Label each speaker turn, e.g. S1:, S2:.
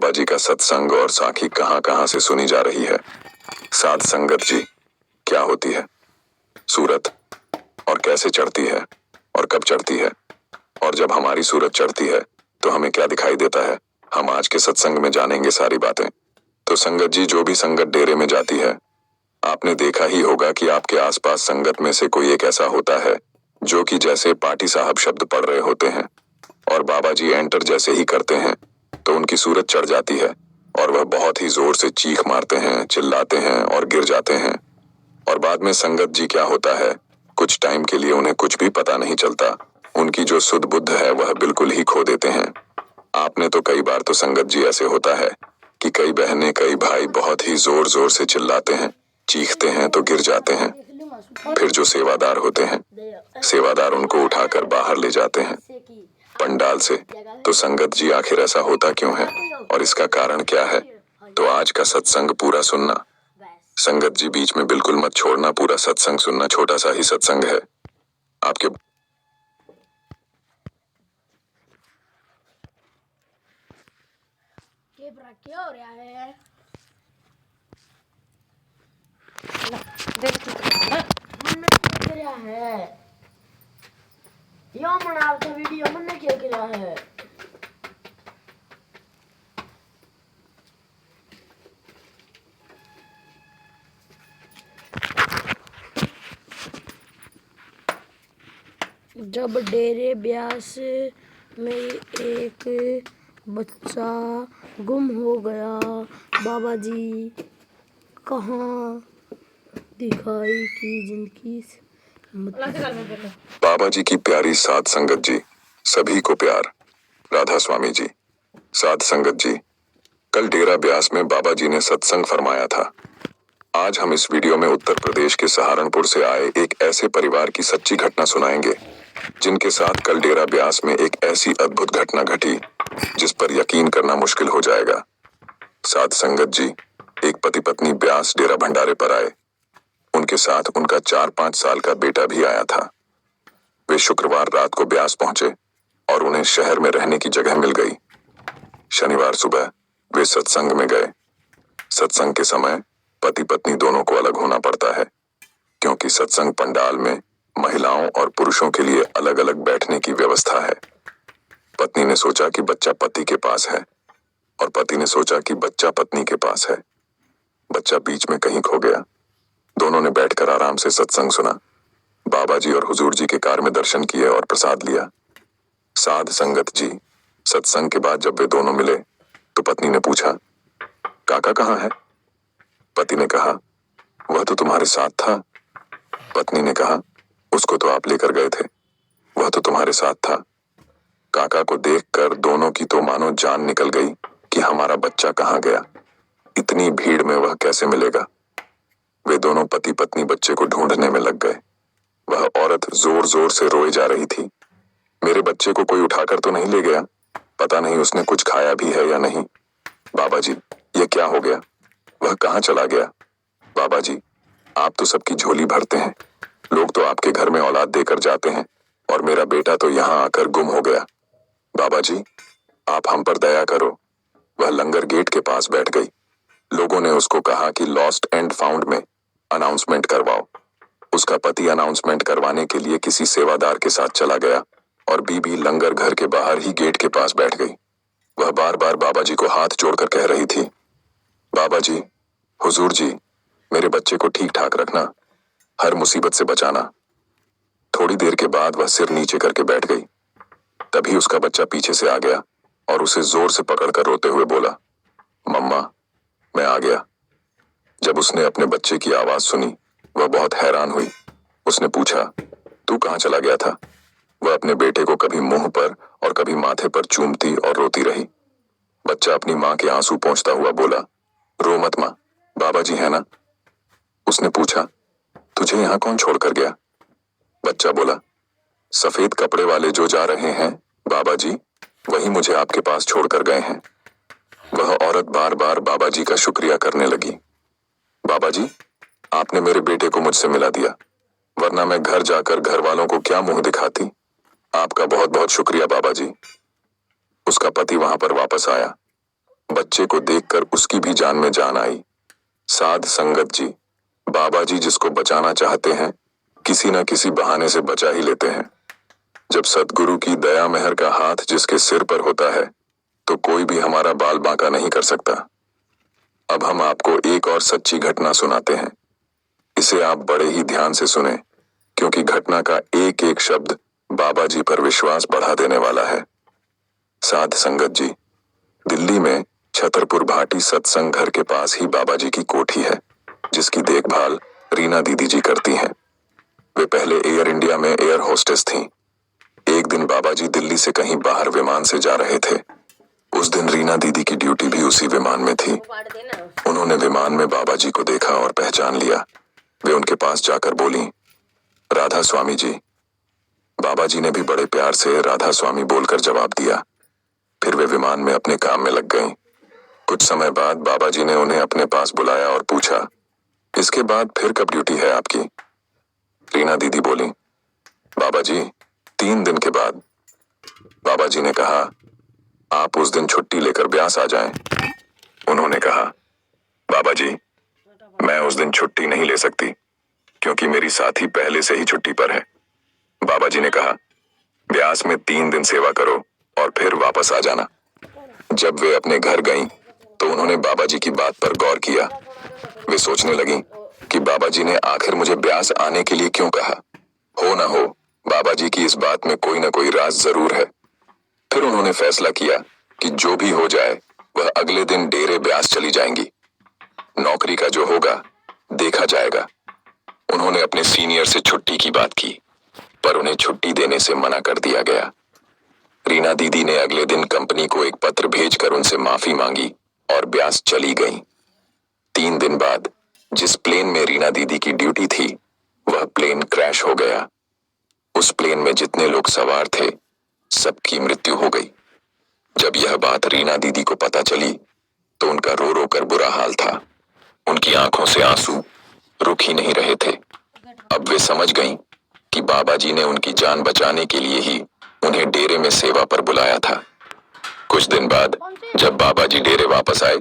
S1: बाबा जी का सत्संग और साखी कहाँ कहाँ से सुनी जा रही है। साध संगत जी क्या होती है, सूरत, और कैसे चढ़ती है और कब चढ़ती है, और जब हमारी सूरत चढ़ती है तो हमें क्या दिखाई देता है, हम आज के सत्संग में जानेंगे सारी बातें। तो संगत जी, जो भी संगत डेरे में जाती है, आपने देखा ही होगा कि आपके आसपास संगत में से कोई एक ऐसा होता है जो कि जैसे पाटी साहब शब्द पढ़ रहे होते हैं और बाबा जी एंटर जैसे ही करते हैं तो उनकी सूरत चढ़ जाती है और वह बहुत ही जोर से चीख मारते हैं, चिल्लाते हैं और गिर जाते हैं। और बाद में संगत जी क्या होता है, कुछ टाइम के लिए उन्हें कुछ भी पता नहीं चलता, उनकी जो सुध बुद्ध है वह बिल्कुल ही खो देते हैं। आपने तो कई बार तो संगत जी ऐसे होता है कि कई बहनें कई भाई बहुत ही जोर जोर से चिल्लाते हैं, चीखते हैं तो गिर जाते हैं। फिर जो सेवादार होते हैं, सेवादार उनको उठाकर बाहर ले जाते हैं पंडाल से। तो संगत जी आखिर ऐसा होता क्यों है और इसका कारण क्या है, तो आज का सत्संग पूरा सुनना। संगत जी बीच में बिल्कुल मत छोड़ना, पूरा सत्संग सुनना, छोटा सा ही सत्संग है आपके।
S2: क्या हो रहा है? मन्ने क्या किया है? यो मनाव का वीडियो मन्ने क्या किया है? जब डेरे ब्यास में एक बच्चा गुम हो गया, बाबा जी कहाँ दिखाई की जिंदगी से।
S1: बाबा जी की प्यारी साध संगत जी, सभी को प्यार। राधा स्वामी जी। साध संगत जी, कल डेरा ब्यास में बाबा जी ने सत्संग फरमाया था। आज हम इस वीडियो में उत्तर प्रदेश के सहारनपुर से आए एक ऐसे परिवार की सच्ची घटना सुनाएंगे जिनके साथ कल डेरा ब्यास में एक ऐसी अद्भुत घटना घटी जिस पर यकीन करना मुश्किल हो जाएगा। साध संगत जी, एक पति पत्नी ब्यास डेरा भंडारे पर आए। उनके साथ उनका 4-5 साल का बेटा भी आया था। वे शुक्रवार रात को ब्यास पहुंचे और उन्हें शहर में रहने की जगह मिल गई। शनिवार सुबह वे सत्संग में गए। सत्संग के समय पति पत्नी दोनों को अलग होना पड़ता है क्योंकि सत्संग पंडाल में महिलाओं और पुरुषों के लिए अलग अलग बैठने की व्यवस्था है। पत्नी ने सोचा कि बच्चा पति के पास है और पति ने सोचा कि बच्चा पत्नी के पास है। बच्चा बीच में कहीं खो गया। दोनों ने बैठकर आराम से सत्संग सुना। बाबा जी और हुजूर जी के कार में दर्शन किए और प्रसाद लिया। साध संगत जी, सत्संग के बाद जब वे दोनों मिले तो पत्नी ने पूछा, काका कहाँ है? पति ने कहा, वह तो तुम्हारे साथ था। पत्नी ने कहा, उसको तो आप लेकर गए थे, वह तो तुम्हारे साथ था। काका को देखकर दोनों की तो मानो जान निकल गई कि हमारा बच्चा कहाँ गया, इतनी भीड़ में वह कैसे मिलेगा। वे दोनों पति पत्नी बच्चे को ढूंढने में लग गए। वह औरत जोर जोर से रोए जा रही थी, मेरे बच्चे को कोई उठाकर तो नहीं ले गया, पता नहीं उसने कुछ खाया भी है या नहीं। बाबा जी, ये क्या हो गया, वह कहाँ चला गया? बाबा जी, आप तो सबकी झोली भरते हैं, लोग तो आपके घर में औलाद देकर जाते हैं और मेरा बेटा तो यहाँ आकर गुम हो गया। बाबा जी, आप हम पर दया करो। वह लंगर गेट के पास बैठ गई। लोगों ने उसको कहा कि लॉस्ट एंड फाउंड में अनाउंसमेंट करवाओ। उसका पति अनाउंसमेंट करवाने के लिए किसी सेवादार के साथ चला गया और बीबी लंगर घर के बाहर ही गेट के पास बैठ गई। वह बार बार बाबा जी को हाथ जोड़कर कह रही थी, बाबा जी, हुजूर जी, मेरे बच्चे को ठीक ठाक रखना, हर मुसीबत से बचाना। थोड़ी देर के बाद वह सिर नीचे करके बैठ गई। तभी उसका बच्चा पीछे से आ गया और उसे जोर से पकड़कर रोते हुए बोला, मम्मा, मैं आ गया। जब उसने अपने बच्चे की आवाज सुनी वह बहुत हैरान हुई। उसने पूछा, तू कहाँ चला गया था? वह अपने बेटे को कभी मुंह पर और कभी माथे पर चूमती और रोती रही। बच्चा अपनी माँ के आंसू पोंछता हुआ बोला, रो मत माँ, बाबा जी है ना। उसने पूछा, तुझे यहाँ कौन छोड़कर गया? बच्चा बोला, सफेद कपड़े वाले जो जा रहे हैं बाबा जी, वही मुझे आपके पास छोड़कर गए हैं। वह औरत बार बार बाबा जी का शुक्रिया करने लगी। बाबा जी, आपने मेरे बेटे को मुझसे मिला दिया, वरना मैं घर जाकर घर वालों को क्या मुंह दिखाती। आपका बहुत बहुत शुक्रिया बाबा जी। उसका पति वहां पर वापस आया। बच्चे बच्चे को देखकर उसकी भी जान में जान आई। साध संगत जी, बाबा जी जिसको बचाना चाहते हैं किसी न किसी बहाने से बचा ही लेते हैं। जब सद्गुरु की दया मेहर का हाथ जिसके सिर पर होता है तो कोई भी हमारा बाल बांका नहीं कर सकता। अब हम आपको एक और सच्ची घटना सुनाते हैं। इसे आप बड़े ही ध्यान से सुने क्योंकि घटना का एक एक शब्द बाबा जी पर विश्वास बढ़ा देने वाला है। साध संगत जी, दिल्ली में छतरपुर भाटी सत्संग घर के पास ही बाबा जी की कोठी है जिसकी देखभाल रीना दीदी जी करती हैं। वे पहले एयर इंडिया में एयर होस्टेस थीं। एक दिन बाबा जी दिल्ली से कहीं बाहर विमान से जा रहे थे। उस दिन रीना दीदी की ड्यूटी भी उसी विमान में थी। उन्होंने विमान में बाबा जी को देखा और पहचान लिया। वे उनके पास जाकर बोली, राधा स्वामी जी। बाबा जी ने भी बड़े प्यार से राधा स्वामी बोलकर जवाब दिया। फिर वे विमान में अपने काम में लग गईं। कुछ समय बाद बाबा जी ने उन्हें अपने पास बुलाया और पूछा, इसके बाद फिर कब ड्यूटी है आपकी? रीना दीदी बोली, बाबा जी 3 दिन के बाद। बाबा जी ने कहा, आप उस दिन छुट्टी लेकर ब्यास आ जाएं। उन्होंने कहा, बाबा जी मैं उस दिन छुट्टी नहीं ले सकती क्योंकि मेरी साथी पहले से ही छुट्टी पर है। बाबा जी ने कहा, ब्यास में 3 दिन सेवा करो और फिर वापस आ जाना। जब वे अपने घर गईं तो उन्होंने बाबा जी की बात पर गौर किया। वे सोचने लगीं कि बाबा जी ने आखिर मुझे ब्यास आने के लिए क्यों कहा। हो ना हो बाबा जी की इस बात में कोई ना कोई राज जरूर है। फिर उन्होंने फैसला किया कि जो भी हो जाए वह अगले दिन डेरे ब्यास चली जाएंगी। नौकरी का जो होगा देखा जाएगा। उन्होंने अपने सीनियर से छुट्टी की बात की पर उन्हें छुट्टी देने से मना कर दिया गया। रीना दीदी ने अगले दिन कंपनी को एक पत्र भेजकर उनसे माफी मांगी और ब्यास चली गईं। 3 दिन बाद जिस प्लेन में रीना दीदी की ड्यूटी थी वह प्लेन क्रैश हो गया। उस प्लेन में जितने लोग सवार थे सबकी मृत्यु हो गई। जब यह बात रीना दीदी को पता चली तो उनका रो रो कर बुरा हाल था। उनकी आंखों से आंसू रुक ही नहीं रहे थे। अब वे समझ गईं कि बाबा जी ने उनकी जान बचाने के लिए ही उन्हें डेरे में सेवा पर बुलाया था। कुछ दिन बाद जब बाबा जी डेरे वापस आए